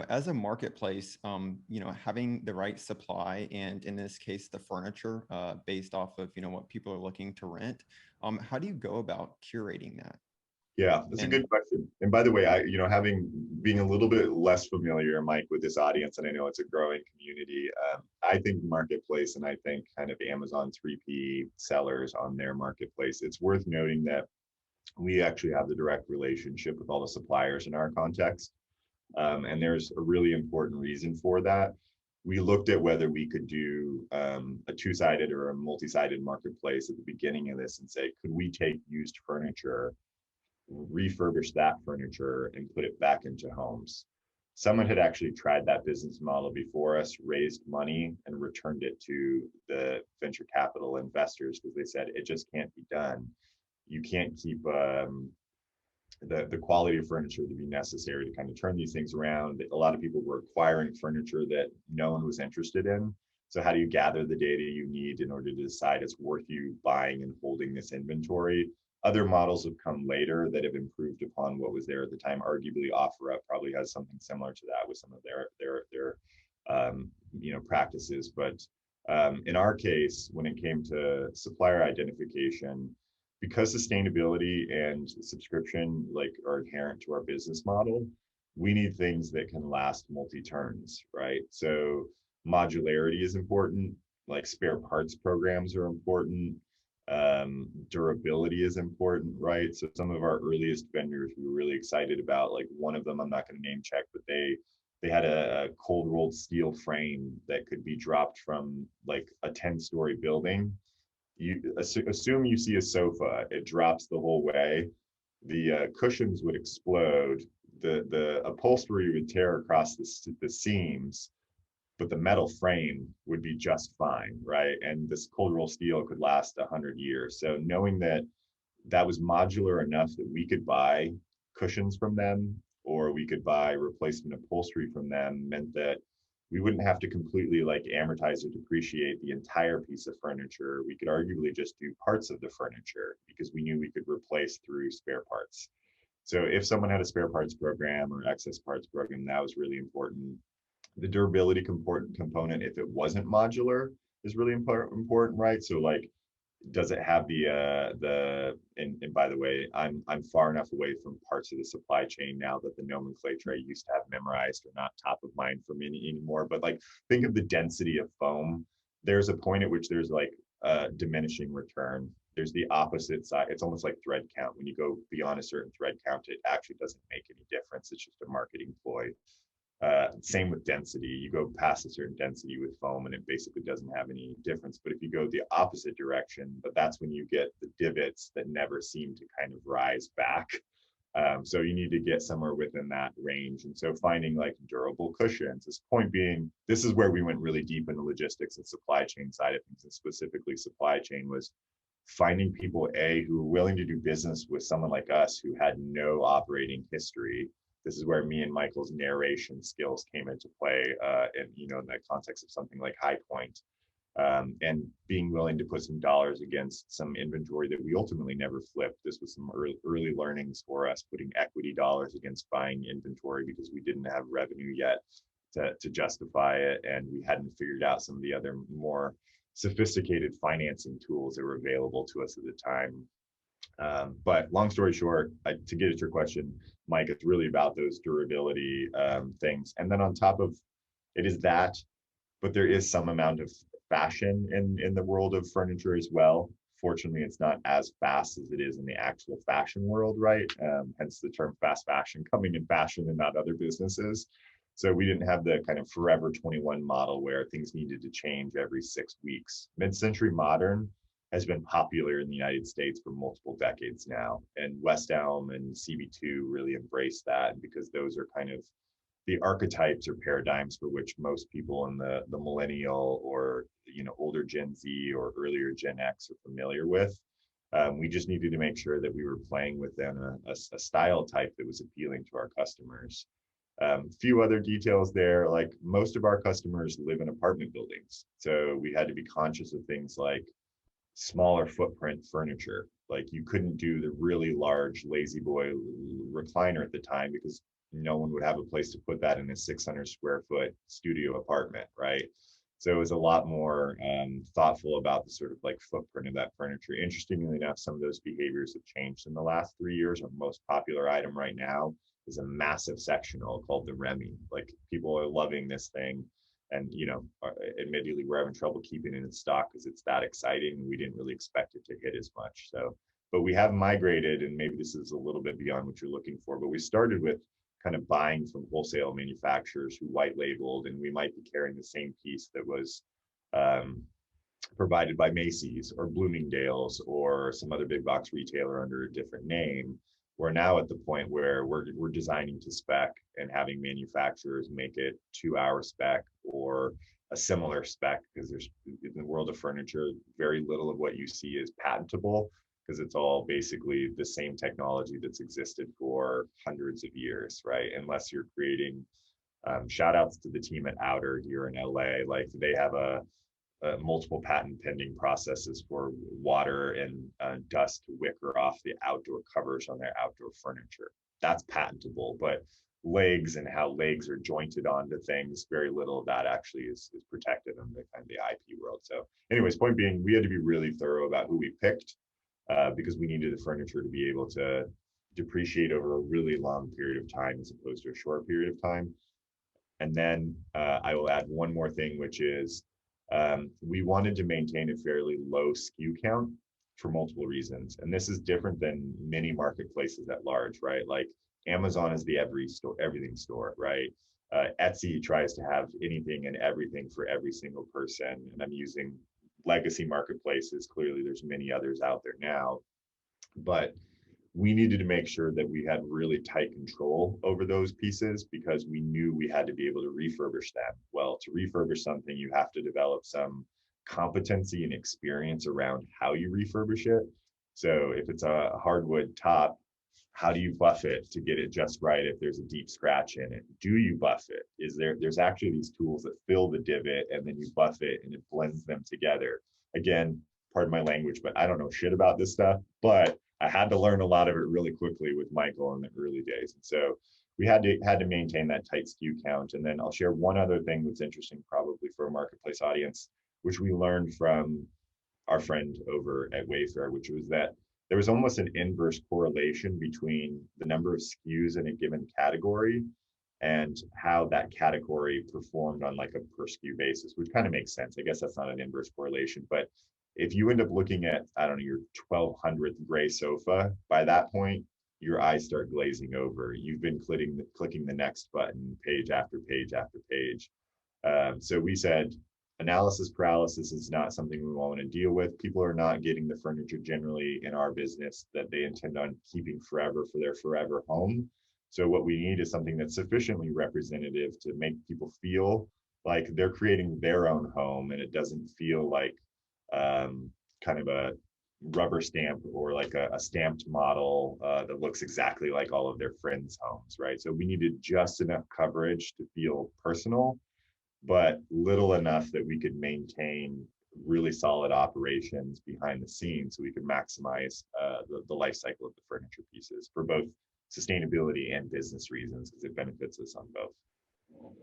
as a marketplace, having the right supply and in this case, the furniture based off of, what people are looking to rent, how do you go about curating that? Yeah, that's a And good question. And by the way, having being a little bit less familiar, Mike, with this audience, and I know it's a growing community. I think marketplace, and I think kind of Amazon 3P sellers on their marketplace. It's worth noting that we actually have the direct relationship with all the suppliers in our context, and there's a really important reason for that. We looked at whether we could do a two-sided or a multi-sided marketplace at the beginning of this and say, could we take used furniture, refurbish that furniture and put it back into homes. Someone had actually tried that business model before us, raised money and returned it to the venture capital investors because they said it just can't be done. You can't keep the quality of furniture to be necessary to kind of turn these things around. A lot of people were acquiring furniture that no one was interested in. So how do you gather the data you need in order to decide it's worth you buying and holding this inventory? Other models have come later that have improved upon what was there at the time. Arguably, OfferUp probably has something similar to that with some of their practices. But in our case, when it came to supplier identification, because sustainability and subscription are inherent to our business model, we need things that can last multi-turns, right? So modularity is important, like spare parts programs are important. Durability is important, right? So some of our earliest vendors we were really excited about, like one of them, I'm not going to name check, but they had a cold rolled steel frame that could be dropped from like a 10-story building. You assume you see a sofa, it drops the whole way, the cushions would explode, the upholstery would tear across the seams, but the metal frame would be just fine, right? And this cold roll steel could last 100 years. So knowing that that was modular enough that we could buy cushions from them or we could buy replacement upholstery from them meant that we wouldn't have to completely like amortize or depreciate the entire piece of furniture. We could arguably just do parts of the furniture because we knew we could replace through spare parts. So if someone had a spare parts program or excess parts program, that was really important. The durability component, if it wasn't modular, is really important, right? So like, does it have and by the way, I'm far enough away from parts of the supply chain now that the nomenclature I used to have memorized are not top of mind for me anymore. But like, think of the density of foam. There's a point at which there's like a diminishing return. There's the opposite side. It's almost like thread count. When you go beyond a certain thread count, it actually doesn't make any difference. It's just a marketing ploy. Same with density. You go past a certain density with foam and it basically doesn't have any difference. But if you go the opposite direction, but that's when you get the divots that never seem to kind of rise back. So you need to get somewhere within that range. And so finding like durable cushions, this point being, this is where we went really deep in the logistics and supply chain side of things, and specifically supply chain was finding people, who were willing to do business with someone like us who had no operating history. This is where me and Michael's narration skills came into play, in the context of something like High Point, and being willing to put some dollars against some inventory that we ultimately never flipped. This was some early learnings for us, putting equity dollars against buying inventory because we didn't have revenue yet to justify it, and we hadn't figured out some of the other more sophisticated financing tools that were available to us at the time. But long story short, to get at your question, Mike, it's really about those durability things. And then on top of it is that, but there is some amount of fashion in the world of furniture as well. Fortunately, it's not as fast as it is in the actual fashion world, right? Hence the term fast fashion, coming in fashion and not other businesses. So we didn't have the kind of Forever 21 model where things needed to change every 6 weeks. Mid-century modern has been popular in the United States for multiple decades now. And West Elm and CB2 really embrace that because those are kind of the archetypes or paradigms for which most people in the millennial or older Gen Z or earlier Gen X are familiar with. We just needed to make sure that we were playing within a style type that was appealing to our customers. Few other details there, like most of our customers live in apartment buildings. So we had to be conscious of things like smaller footprint furniture. Like you couldn't do the really large lazy boy recliner at the time because no one would have a place to put that in a 600 square foot studio apartment, right? So it was a lot more thoughtful about the sort of like footprint of that furniture. Interestingly enough, some of those behaviors have changed in the last 3 years. Our most popular item right now is a massive sectional called the Remy. Like people are loving this thing. And, admittedly, we're having trouble keeping it in stock because it's that exciting. We didn't really expect it to hit as much. So, but we have migrated, and maybe this is a little bit beyond what you're looking for, but we started with kind of buying from wholesale manufacturers who white labeled, and we might be carrying the same piece that was um, provided by Macy's or Bloomingdale's or some other big box retailer under a different name. We're now at the point where we're designing to spec and having manufacturers make it to our spec or a similar spec, because there's, in the world of furniture, very little of what you see is patentable, because it's all basically the same technology that's existed for hundreds of years, right? Unless you're creating, shout outs to the team at Outer here in LA. Like they have a multiple patent pending processes for water and dust to wicker off the outdoor covers on their outdoor furniture. That's patentable, but legs and how legs are jointed onto things, very little of that actually is protected in the kind of the IP world. So anyways, point being, we had to be really thorough about who we picked, because we needed the furniture to be able to depreciate over a really long period of time as opposed to a short period of time. And then I will add one more thing, which is we wanted to maintain a fairly low SKU count for multiple reasons. And this is different than many marketplaces at large, right? Like Amazon is the everything store, right? Etsy tries to have anything and everything for every single person. And I'm using legacy marketplaces. Clearly, there's many others out there now, but we needed to make sure that we had really tight control over those pieces, because we knew we had to be able to refurbish them. Well, to refurbish something, you have to develop some competency and experience around how you refurbish it. So if it's a hardwood top, how do you buff it to get it just right if there's a deep scratch in it? Do you buff it? There's actually these tools that fill the divot and then you buff it and it blends them together. Again, pardon my language, but I don't know shit about this stuff, but I had to learn a lot of it really quickly with Michael in the early days. And so we had to maintain that tight SKU count. And then I'll share one other thing that's interesting probably for a marketplace audience, which we learned from our friend over at Wayfair, which was that there was almost an inverse correlation between the number of SKUs in a given category and how that category performed on like a per SKU basis, which kind of makes sense. I guess that's not an inverse correlation, but if you end up looking at, I don't know, your 1200th gray sofa, by that point, your eyes start glazing over. You've been clicking the next button page after page after page. So we said analysis paralysis is not something we want to deal with. People are not getting the furniture generally in our business that they intend on keeping forever for their forever home. So what we need is something that's sufficiently representative to make people feel like they're creating their own home, and it doesn't feel like kind of a rubber stamp or like a stamped model that looks exactly like all of their friends' homes, right? So we needed just enough coverage to feel personal, but little enough that we could maintain really solid operations behind the scenes so we could maximize the life cycle of the furniture pieces for both sustainability and business reasons, because it benefits us on both.